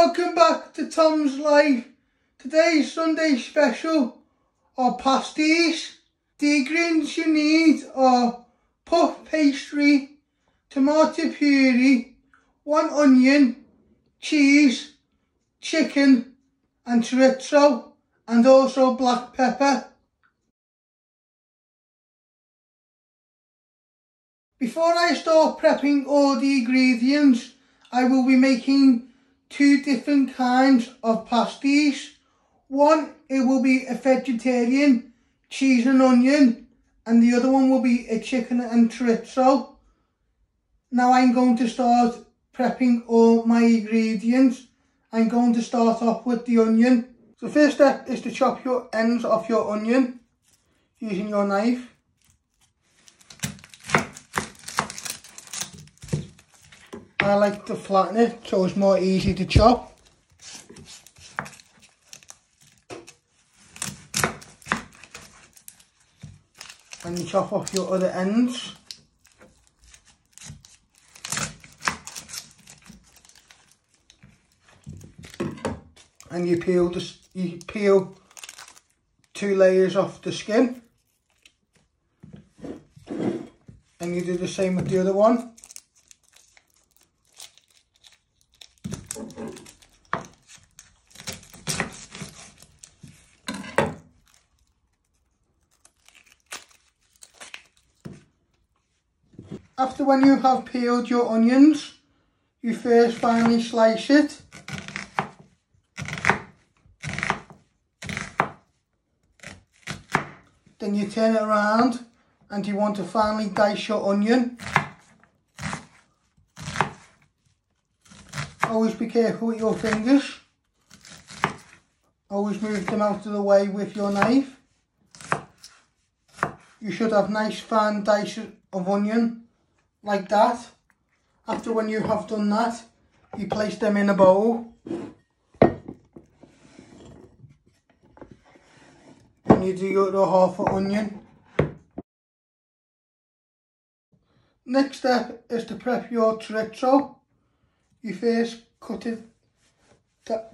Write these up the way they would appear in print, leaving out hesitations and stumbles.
Welcome back to Tom's Life. Today's Sunday special are pasties. The ingredients you need are puff pastry, tomato puree, 1 onion, cheese, chicken and chorizo, and also black pepper. Before I start prepping all the ingredients, I will be making 2 different kinds of pasties. One, it will be a vegetarian, cheese and onion, and the other one will be a chicken and chorizo. Now I'm going to start prepping all my ingredients. I'm going to start off with the onion. The first step is to chop your ends off your onion using your knife. I like to flatten it so it's more easy to chop. And you chop off your other ends. And you peel 2 layers off the skin. And you do the same with the other one. After when you have peeled your onions, you first finely slice it. Then you turn it around and you want to finely dice your onion. Always be careful with your fingers. Always move them out of the way with your knife. You should have nice fine dices of onion like that. After when you have done that, you place them in a bowl. And you do your other half of onion. Next step is to prep your chorizo. You first cut it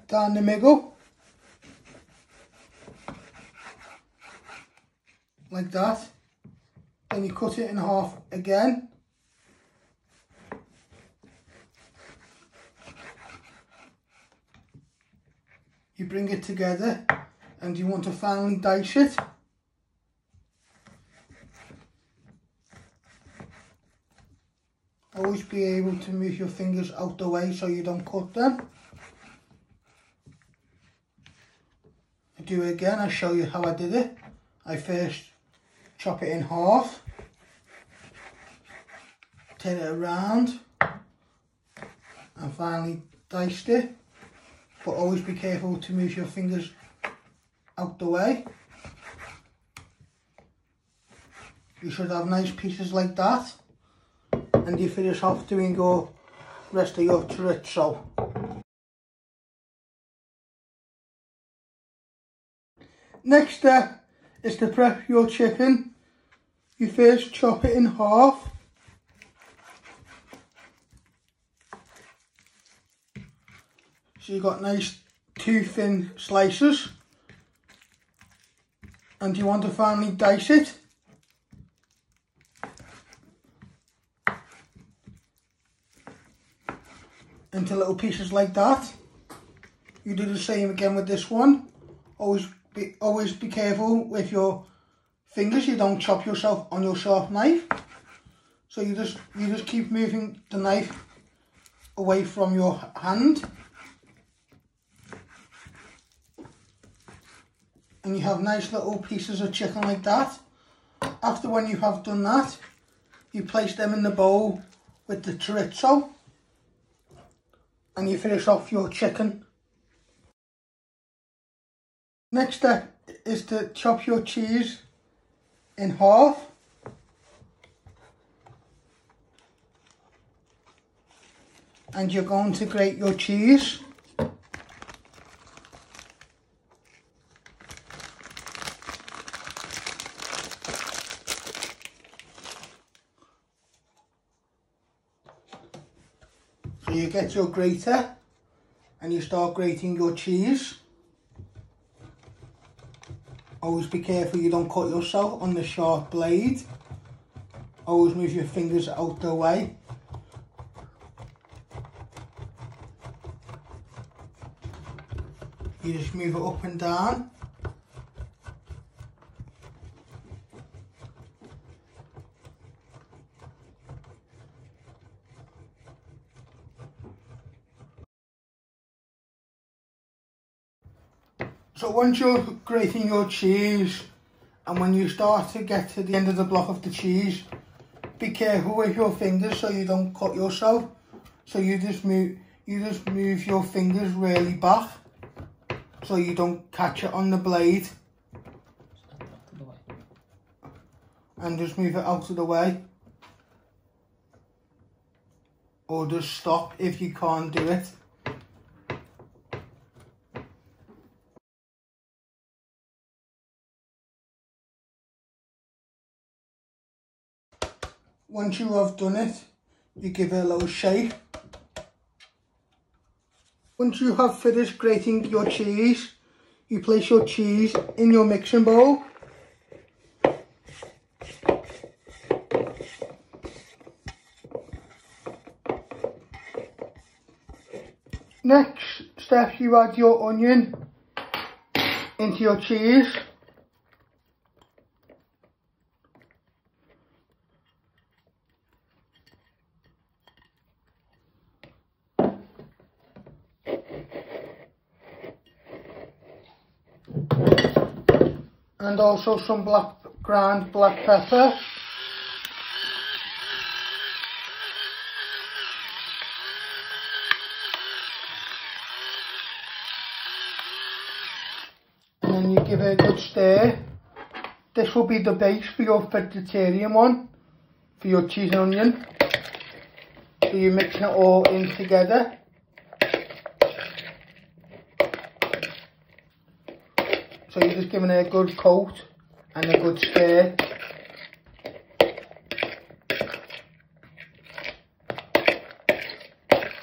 down the middle. Like that. Then you cut it in half again. You bring it together and you want to finely dice it. Always be able to move your fingers out the way so you don't cut them. I do it again, I'll show you how I did it. I first chop it in half, turn it around and finally diced it. But always be careful to move your fingers out the way. You should have nice pieces like that. And you finish off doing your rest of your chorizo. Next step is to prep your chicken. You first chop it in half. So you've got nice 2 thin slices. And you want to finely dice it. Into little pieces like that. You do the same again with this one. Always be careful with your fingers. You don't chop yourself on your sharp knife. So you just keep moving the knife away from your hand. And you have nice little pieces of chicken like that. After when you have done that, you place them in the bowl with the chorizo. And you finish off your chicken. Next step is to chop your cheese in half. And you're going to grate your cheese. So you get your grater and you start grating your cheese. Always be careful you don't cut yourself on the sharp blade. Always move your fingers out the way. You just move it up and down. So once you're grating your cheese, and when you start to get to the end of the block of the cheese, be careful with your fingers so you don't cut yourself. So you just move your fingers really back so you don't catch it on the blade. And just move it out of the way. Or just stop if you can't do it. Once you have done it, you give it a little shake. Once you have finished grating your cheese, you place your cheese in your mixing bowl. Next step, you add your onion into your cheese. And also some ground black pepper. And then you give it a good stir. This will be the base for your vegetarian one, for your cheese and onion. So you're mixing it all in together. So you're just giving it a good coat and a good stir.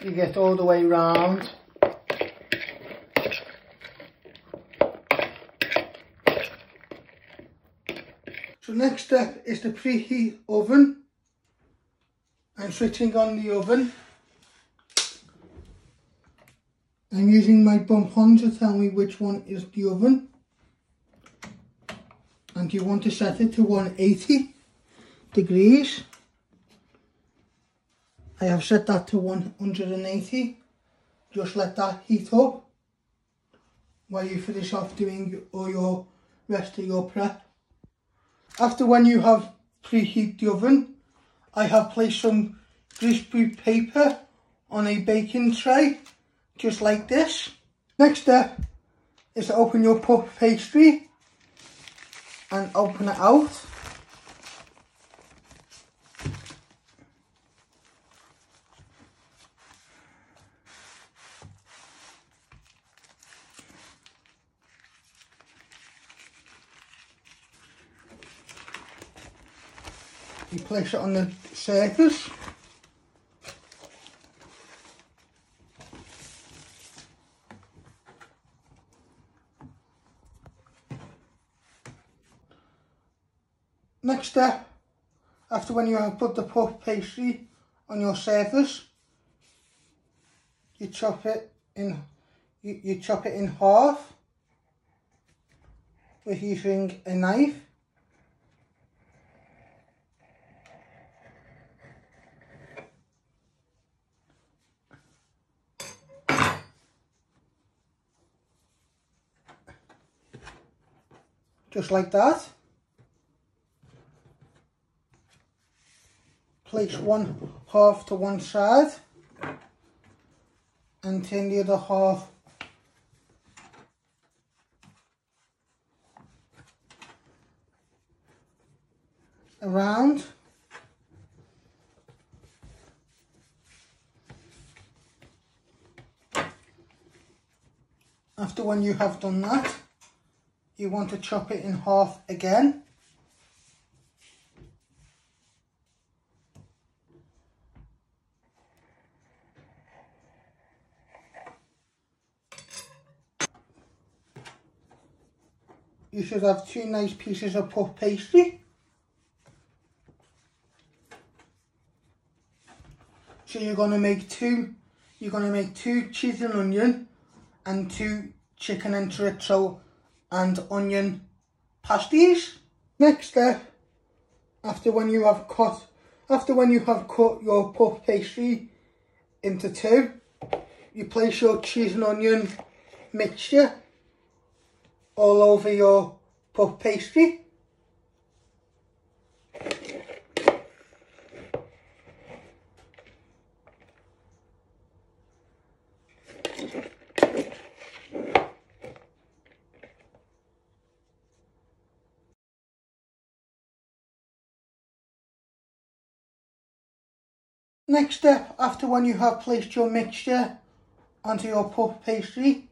You get all the way round. So next step is to preheat oven. I'm switching on the oven. I'm using my bump on to tell me which one is the oven. And you want to set it to 180 degrees. I have set that to 180. Just let that heat up while you finish off doing all your rest of your prep. After when you have preheat the oven, I have placed some greaseproof paper on a baking tray, just like this. Next step is to open your puff pastry and open it out. You place it on the surface. Next step, after when you have put the puff pastry on your surface, you chop it in half with using a knife. Just like that. Place one half to one side and turn the other half around. After when you have done that, you want to chop it in half again. you should have 2 nice pieces of puff pastry. So you're going to make two cheese and onion and 2 chicken and chorizo and onion pasties. Next step, after when you have cut your puff pastry into 2, you place your cheese and onion mixture all over your puff pastry. Next step, after when you have placed your mixture onto your puff pastry,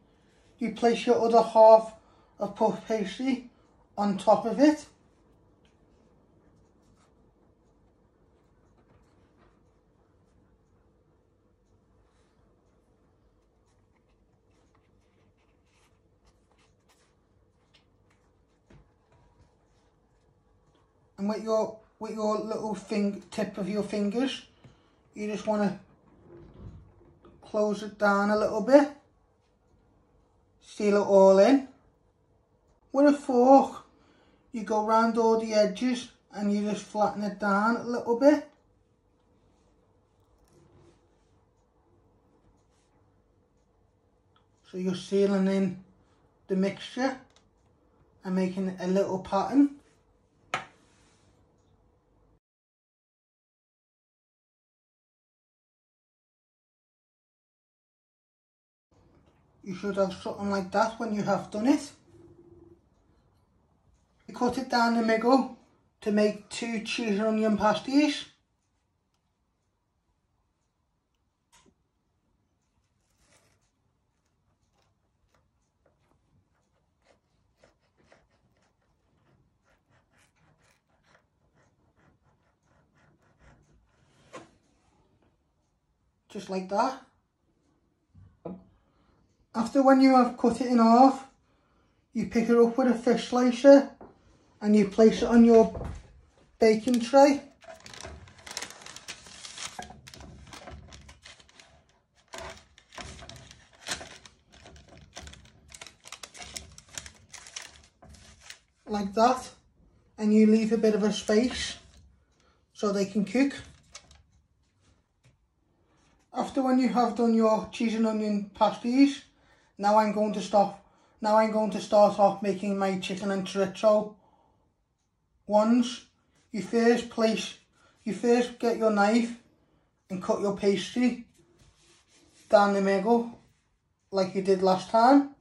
you place your other half of puff pastry on top of it. And with your little tip of your fingers, you just want to close it down a little bit, seal it all in. With a fork, you go round all the edges and you just flatten it down a little bit. So you're sealing in the mixture and making a little pattern. You should have something like that when you have done it. You cut it down the middle to make 2 cheese and onion pasties. Just like that. After when you have cut it in half, you pick it up with a fish slicer and you place it on your baking tray. Like that, and you leave a bit of a space so they can cook. After when you have done your cheese and onion pasties, now I'm going to start off making my chicken and chorizo ones. You first get your knife and cut your pastry down the middle like you did last time.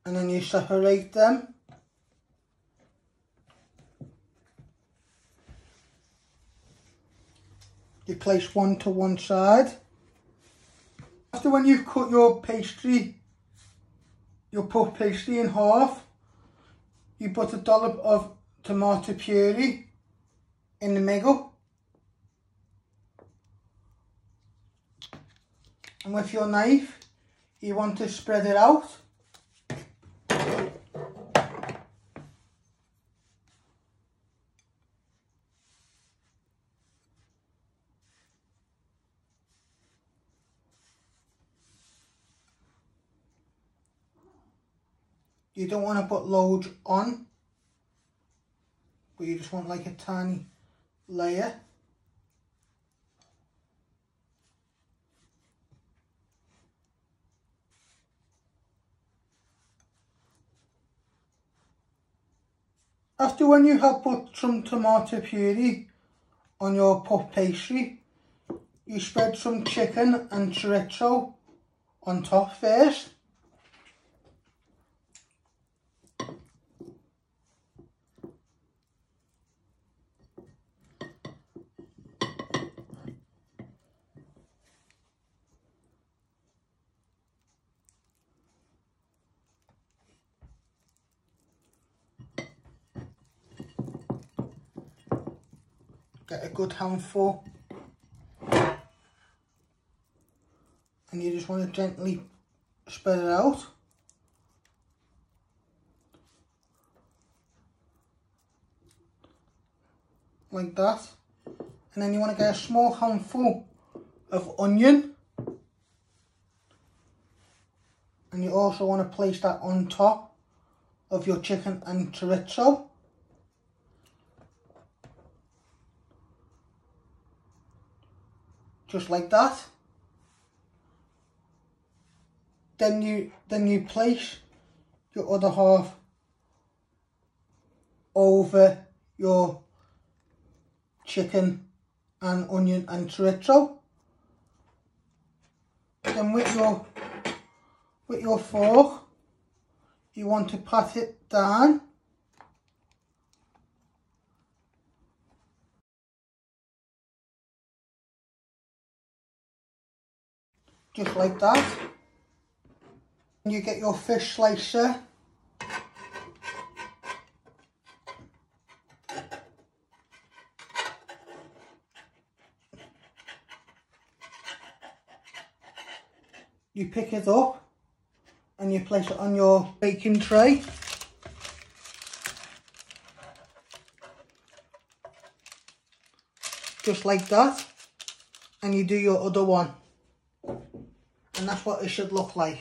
And then you separate them. You place one to one side. After when you've cut your pastry, your puff pastry in half, you put a dollop of tomato puree in the middle. And with your knife, you want to spread it out. You don't want to put loads on, but you just want like a tiny layer. After when you have put some tomato puree on your puff pastry, you spread some chicken and chorizo on top first. Get a good handful and you just want to gently spread it out. Like that. And then you want to get a small handful of onion. And you also want to place that on top of your chicken and chorizo. Just like that. Then you place your other half over your chicken and onion and chorizo. Then with your fork, you want to pat it down. Just like that. You get your fish slicer. You pick it up and you place it on your baking tray. Just like that. And you do your other one. And that's what it should look like.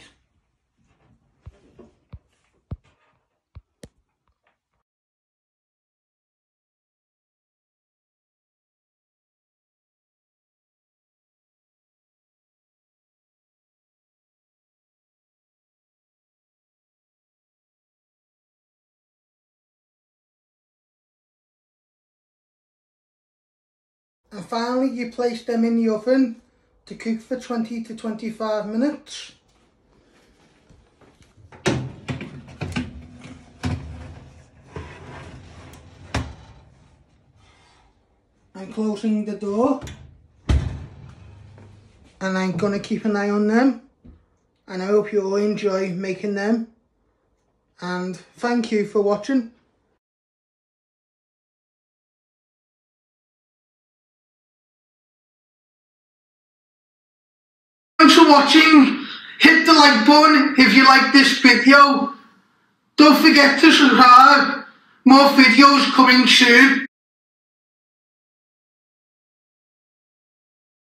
And finally, you place them in the oven to cook for 20 to 25 minutes. I'm closing the door. And I'm going to keep an eye on them. And I hope you all enjoy making them. And thank you for watching. Thanks for watching. Hit the like button if you like this video. Don't forget to subscribe. More videos coming soon.